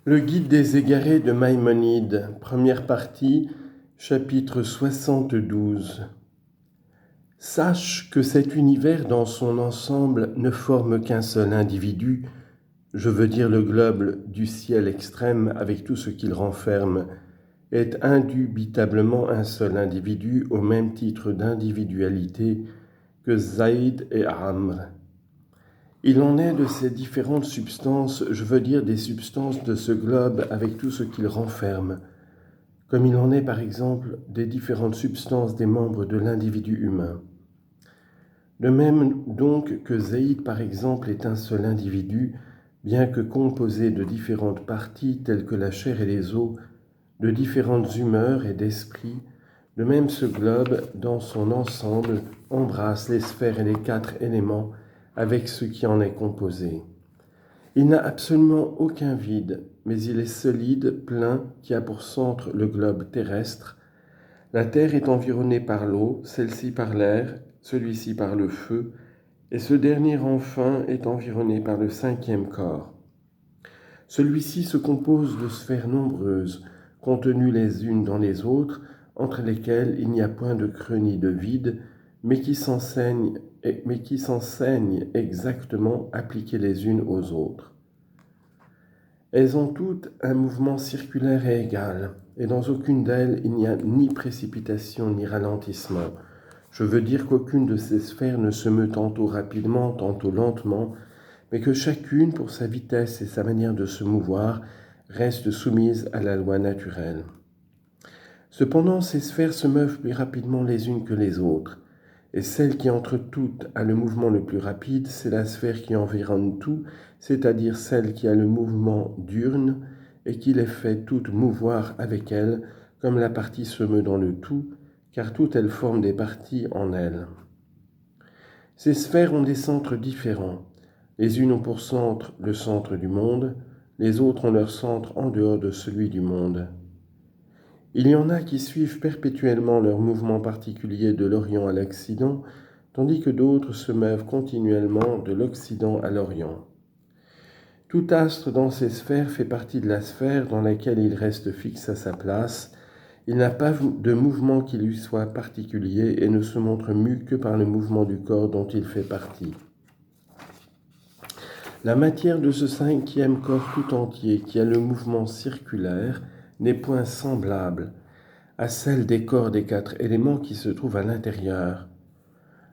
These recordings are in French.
Le guide des égarés de Maïmonide, première partie, chapitre 72. Sache que cet univers dans son ensemble ne forme qu'un seul individu, je veux dire le globe du ciel extrême avec tout ce qu'il renferme, est indubitablement un seul individu au même titre d'individualité que Zaïd et Amr. Il en est de ces différentes substances, je veux dire des substances de ce globe avec tout ce qu'il renferme, comme il en est par exemple des différentes substances des membres de l'individu humain. De même donc que Zaïd par exemple est un seul individu, bien que composé de différentes parties telles que la chair et les os, de différentes humeurs et d'esprits, de même ce globe dans son ensemble embrasse les sphères et les 4 éléments avec ce qui en est composé. Il n'a absolument aucun vide, mais il est solide, plein, qui a pour centre le globe terrestre. La Terre est environnée par l'eau, celle-ci par l'air, celui-ci par le feu, et ce dernier enfin est environné par le 5e corps. Celui-ci se compose de sphères nombreuses, contenues les unes dans les autres, entre lesquelles il n'y a point de creux ni de vide, mais qui s'enseignent exactement appliquées les unes aux autres. Elles ont toutes un mouvement circulaire et égal, et dans aucune d'elles il n'y a ni précipitation ni ralentissement. Je veux dire qu'aucune de ces sphères ne se meut tantôt rapidement, tantôt lentement, mais que chacune, pour sa vitesse et sa manière de se mouvoir, reste soumise à la loi naturelle. Cependant, ces sphères se meuvent plus rapidement les unes que les autres, et celle qui entre toutes a le mouvement le plus rapide, c'est la sphère qui environne tout, c'est-à-dire celle qui a le mouvement diurne et qui les fait toutes mouvoir avec elle, comme la partie se meut dans le tout, car toutes elles forment des parties en elles. Ces sphères ont des centres différents. Les unes ont pour centre le centre du monde, les autres ont leur centre en dehors de celui du monde. Il y en a qui suivent perpétuellement leur mouvement particulier de l'Orient à l'Occident, tandis que d'autres se meuvent continuellement de l'Occident à l'Orient. Tout astre dans ces sphères fait partie de la sphère dans laquelle il reste fixe à sa place. Il n'a pas de mouvement qui lui soit particulier et ne se montre mu que par le mouvement du corps dont il fait partie. La matière de ce 5e corps tout entier qui a le mouvement circulaire n'est point semblable à celle des corps des 4 éléments qui se trouvent à l'intérieur.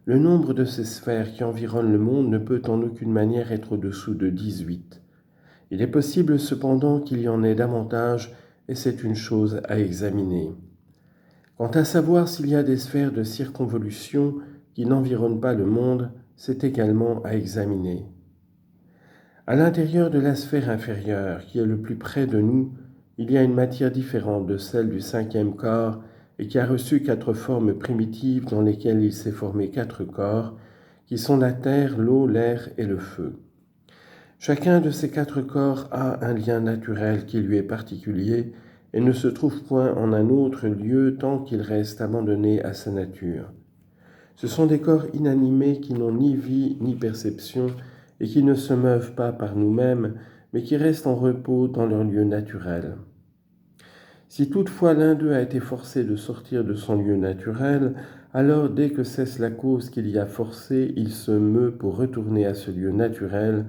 Le nombre de ces sphères qui environnent le monde ne peut en aucune manière être au-dessous de 18. Il est possible cependant qu'il y en ait davantage, et c'est une chose à examiner. Quant à savoir s'il y a des sphères de circonvolution qui n'environnent pas le monde, c'est également à examiner. À l'intérieur de la sphère inférieure, qui est le plus près de nous, il y a une matière différente de celle du 5e corps et qui a reçu 4 formes primitives dans lesquelles il s'est formé 4 corps, qui sont la terre, l'eau, l'air et le feu. Chacun de ces 4 corps a un lien naturel qui lui est particulier et ne se trouve point en un autre lieu tant qu'il reste abandonné à sa nature. Ce sont des corps inanimés qui n'ont ni vie ni perception et qui ne se meuvent pas par nous-mêmes, mais qui restent en repos dans leur lieu naturel. Si toutefois l'un d'eux a été forcé de sortir de son lieu naturel, alors dès que cesse la cause qui l'y a forcé, il se meut pour retourner à ce lieu naturel,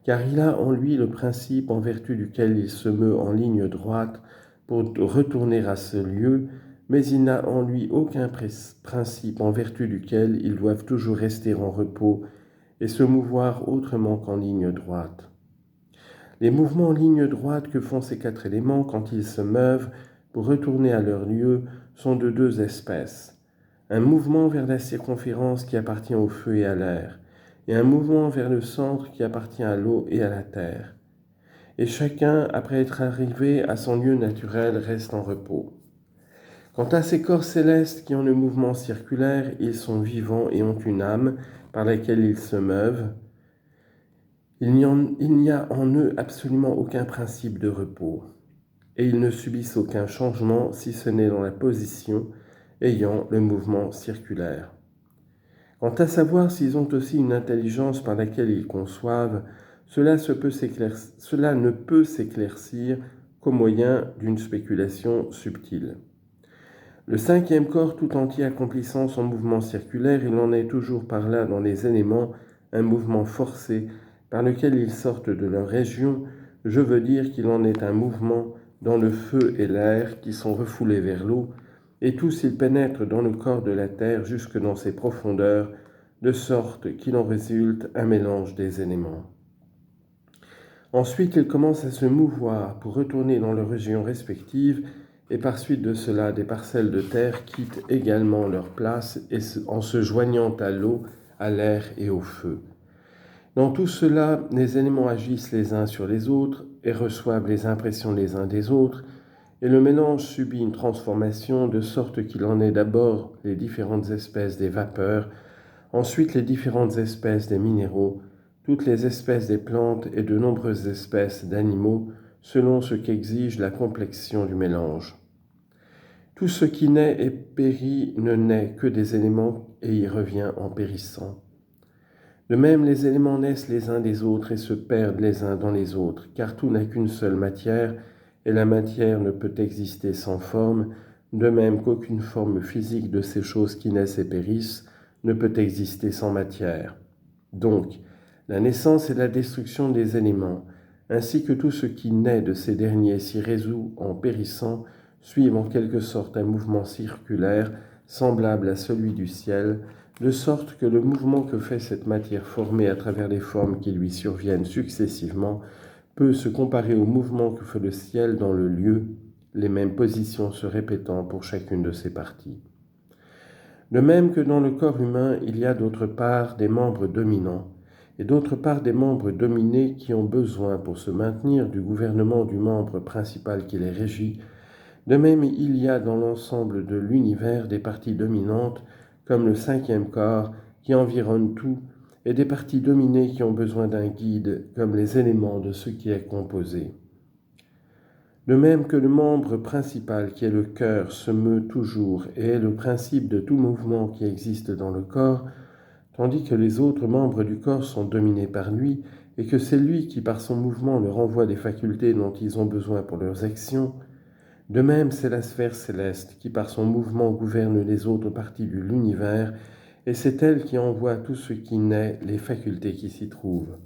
car il a en lui le principe en vertu duquel il se meut en ligne droite pour retourner à ce lieu, mais il n'a en lui aucun principe en vertu duquel ils doivent toujours rester en repos et se mouvoir autrement qu'en ligne droite. Les mouvements en ligne droite que font ces 4 éléments quand ils se meuvent pour retourner à leur lieu sont de 2 espèces. Un mouvement vers la circonférence qui appartient au feu et à l'air, et un mouvement vers le centre qui appartient à l'eau et à la terre. Et chacun, après être arrivé à son lieu naturel, reste en repos. Quant à ces corps célestes qui ont le mouvement circulaire, ils sont vivants et ont une âme par laquelle ils se meuvent. Il n'y a en eux absolument aucun principe de repos, et ils ne subissent aucun changement si ce n'est dans la position ayant le mouvement circulaire. Quant à savoir s'ils ont aussi une intelligence par laquelle ils conçoivent, Cela ne peut s'éclaircir qu'au moyen d'une spéculation subtile. Le cinquième corps tout entier accomplissant son mouvement circulaire, il en est toujours par là dans les éléments un mouvement forcé par lequel ils sortent de leur région. Je veux dire qu'il en est un mouvement dans le feu et l'air qui sont refoulés vers l'eau, et tous ils pénètrent dans le corps de la terre jusque dans ses profondeurs, de sorte qu'il en résulte un mélange des éléments. Ensuite, ils commencent à se mouvoir pour retourner dans leurs régions respectives, et par suite de cela, des parcelles de terre quittent également leur place en se joignant à l'eau, à l'air et au feu. Dans tout cela, les éléments agissent les uns sur les autres et reçoivent les impressions les uns des autres, et le mélange subit une transformation de sorte qu'il en est d'abord les différentes espèces des vapeurs, ensuite les différentes espèces des minéraux, toutes les espèces des plantes et de nombreuses espèces d'animaux, selon ce qu'exige la complexion du mélange. Tout ce qui naît et périt ne naît que des éléments et y revient en périssant. De même, les éléments naissent les uns des autres et se perdent les uns dans les autres, car tout n'a qu'une seule matière, et la matière ne peut exister sans forme, de même qu'aucune forme physique de ces choses qui naissent et périssent ne peut exister sans matière. Donc, la naissance et la destruction des éléments, ainsi que tout ce qui naît de ces derniers s'y résout en périssant, suivent en quelque sorte un mouvement circulaire semblable à celui du ciel, de sorte que le mouvement que fait cette matière formée à travers les formes qui lui surviennent successivement peut se comparer au mouvement que fait le ciel dans le lieu, les mêmes positions se répétant pour chacune de ses parties. De même que dans le corps humain, il y a d'autre part des membres dominants, et d'autre part des membres dominés qui ont besoin pour se maintenir du gouvernement du membre principal qui les régit. De même, il y a dans l'ensemble de l'univers des parties dominantes, comme le cinquième corps, qui environne tout, et des parties dominées qui ont besoin d'un guide, comme les éléments de ce qui est composé. De même que le membre principal, qui est le cœur, se meut toujours et est le principe de tout mouvement qui existe dans le corps, tandis que les autres membres du corps sont dominés par lui, et que c'est lui qui, par son mouvement, leur envoie des facultés dont ils ont besoin pour leurs actions. De même, c'est la sphère céleste qui, par son mouvement, gouverne les autres parties de l'univers, et c'est elle qui envoie à tout ce qui naît les facultés qui s'y trouvent.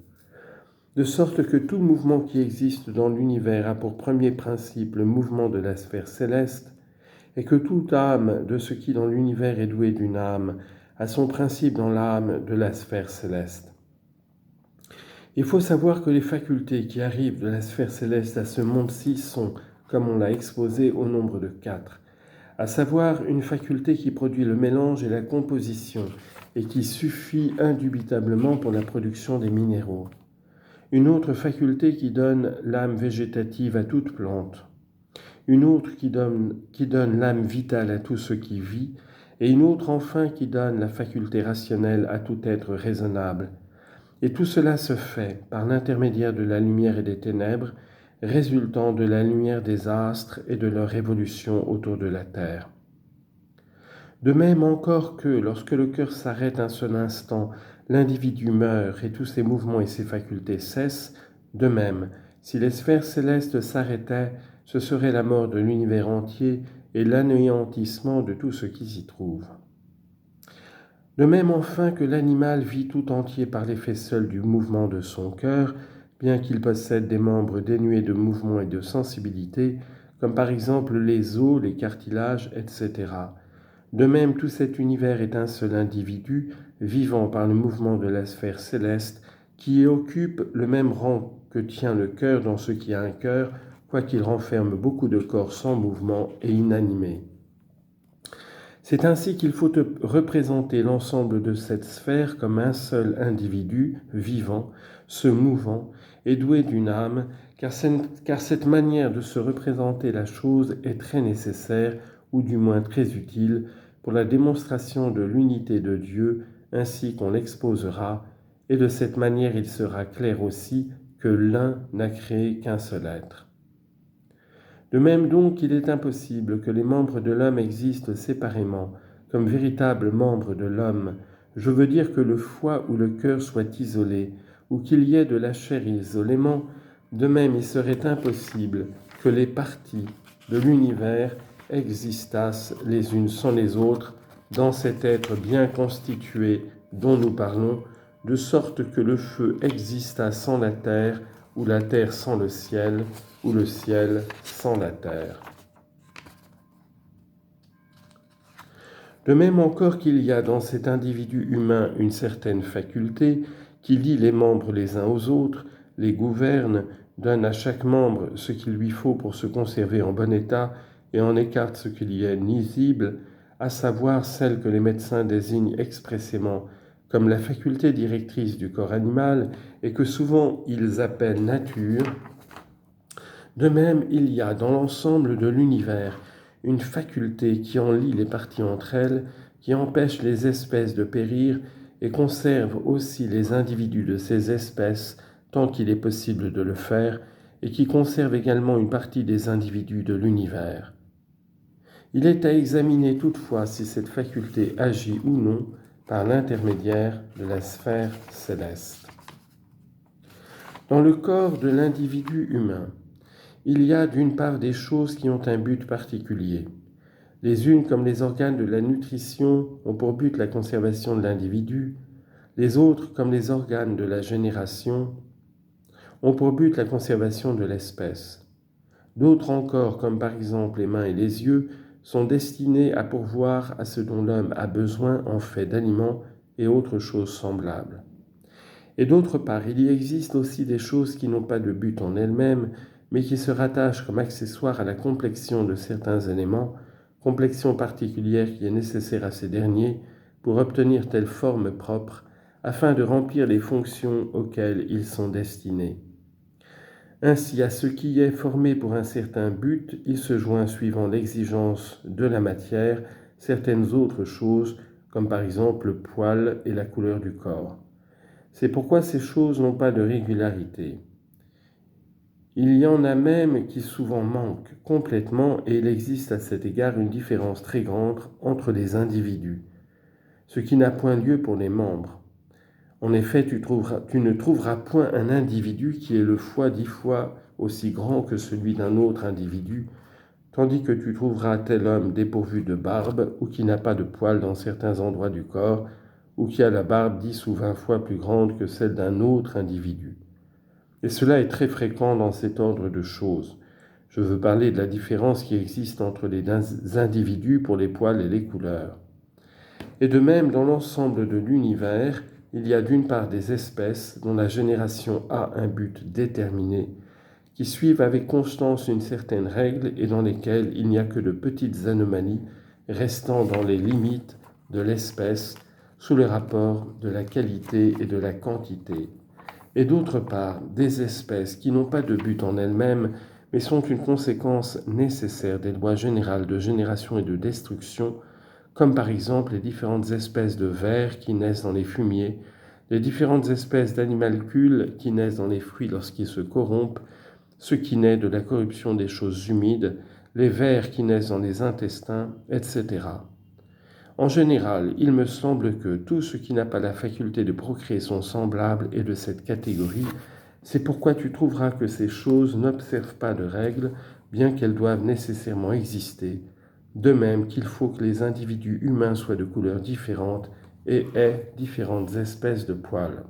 De sorte que tout mouvement qui existe dans l'univers a pour premier principe le mouvement de la sphère céleste, et que toute âme de ce qui dans l'univers est doué d'une âme a son principe dans l'âme de la sphère céleste. Il faut savoir que les facultés qui arrivent de la sphère céleste à ce monde-ci sont, comme on l'a exposé, au nombre de 4, à savoir une faculté qui produit le mélange et la composition et qui suffit indubitablement pour la production des minéraux. Une autre faculté qui donne l'âme végétative à toute plante. Une autre qui donne l'âme vitale à tout ce qui vit, et une autre enfin qui donne la faculté rationnelle à tout être raisonnable. Et tout cela se fait par l'intermédiaire de la lumière et des ténèbres, résultant de la lumière des astres et de leur évolution autour de la Terre. De même encore que, lorsque le cœur s'arrête un seul instant, l'individu meurt et tous ses mouvements et ses facultés cessent, de même, si les sphères célestes s'arrêtaient, ce serait la mort de l'univers entier et l'anéantissement de tout ce qui s'y trouve. De même enfin que l'animal vit tout entier par l'effet seul du mouvement de son cœur, bien qu'il possède des membres dénués de mouvement et de sensibilité, comme par exemple les os, les cartilages, etc. De même, tout cet univers est un seul individu, vivant par le mouvement de la sphère céleste, qui occupe le même rang que tient le cœur dans ce qui a un cœur, quoiqu'il renferme beaucoup de corps sans mouvement et inanimés. C'est ainsi qu'il faut représenter l'ensemble de cette sphère comme un seul individu vivant, se mouvant et doué d'une âme, car cette manière de se représenter la chose est très nécessaire, ou du moins très utile, pour la démonstration de l'unité de Dieu, ainsi qu'on l'exposera, et de cette manière il sera clair aussi que l'un n'a créé qu'un seul être. De même donc, il est impossible que les membres de l'homme existent séparément, comme véritables membres de l'homme. Je veux dire que le foie ou le cœur soient isolés, ou qu'il y ait de la chair isolément, de même il serait impossible que les parties de l'univers existassent les unes sans les autres dans cet être bien constitué dont nous parlons, de sorte que le feu exista sans la terre, ou la terre sans le ciel, ou le ciel sans la terre. De même encore qu'il y a dans cet individu humain une certaine faculté qui lie les membres les uns aux autres, les gouverne, donne à chaque membre ce qu'il lui faut pour se conserver en bon état et en écarte ce qui y est nuisible, à savoir celle que les médecins désignent expressément comme la faculté directrice du corps animal et que souvent ils appellent nature. De même, il y a dans l'ensemble de l'univers une faculté qui en lie les parties entre elles, qui empêche les espèces de périr et conserve aussi les individus de ces espèces tant qu'il est possible de le faire, et qui conserve également une partie des individus de l'univers. Il est à examiner toutefois si cette faculté agit ou non par l'intermédiaire de la sphère céleste. Dans le corps de l'individu humain, il y a d'une part des choses qui ont un but particulier. Les unes, comme les organes de la nutrition, ont pour but la conservation de l'individu. Les autres, comme les organes de la génération, ont pour but la conservation de l'espèce. D'autres encore, comme par exemple les mains et les yeux, sont destinés à pourvoir à ce dont l'homme a besoin en fait d'aliments et autres choses semblables. Et d'autre part, il y existe aussi des choses qui n'ont pas de but en elles-mêmes, mais qui se rattachent comme accessoires à la complexion de certains éléments, complexion particulière qui est nécessaire à ces derniers pour obtenir telle forme propre, afin de remplir les fonctions auxquelles ils sont destinés. Ainsi, à ce qui est formé pour un certain but, il se joint, suivant l'exigence de la matière, certaines autres choses, comme par exemple le poil et la couleur du corps. C'est pourquoi ces choses n'ont pas de régularité. Il y en a même qui souvent manquent complètement, et il existe à cet égard une différence très grande entre les individus, ce qui n'a point lieu pour les membres. En effet, tu ne trouveras point un individu qui est le foie 10 fois aussi grand que celui d'un autre individu, tandis que tu trouveras tel homme dépourvu de barbe, ou qui n'a pas de poils dans certains endroits du corps, ou qui a la barbe 10 ou 20 fois plus grande que celle d'un autre individu. Et cela est très fréquent dans cet ordre de choses. Je veux parler de la différence qui existe entre les individus pour les poils et les couleurs. Et de même, dans l'ensemble de l'univers, il y a d'une part des espèces dont la génération a un but déterminé, qui suivent avec constance une certaine règle et dans lesquelles il n'y a que de petites anomalies restant dans les limites de l'espèce sous le rapport de la qualité et de la quantité. Et d'autre part, des espèces qui n'ont pas de but en elles-mêmes, mais sont une conséquence nécessaire des lois générales de génération et de destruction, comme par exemple les différentes espèces de vers qui naissent dans les fumiers, les différentes espèces d'animalcules qui naissent dans les fruits lorsqu'ils se corrompent, ce qui naît de la corruption des choses humides, les vers qui naissent dans les intestins, etc. En général, il me semble que tout ce qui n'a pas la faculté de procréer son semblable est de cette catégorie. C'est pourquoi tu trouveras que ces choses n'observent pas de règles, bien qu'elles doivent nécessairement exister, de même qu'il faut que les individus humains soient de couleurs différentes et aient différentes espèces de poils.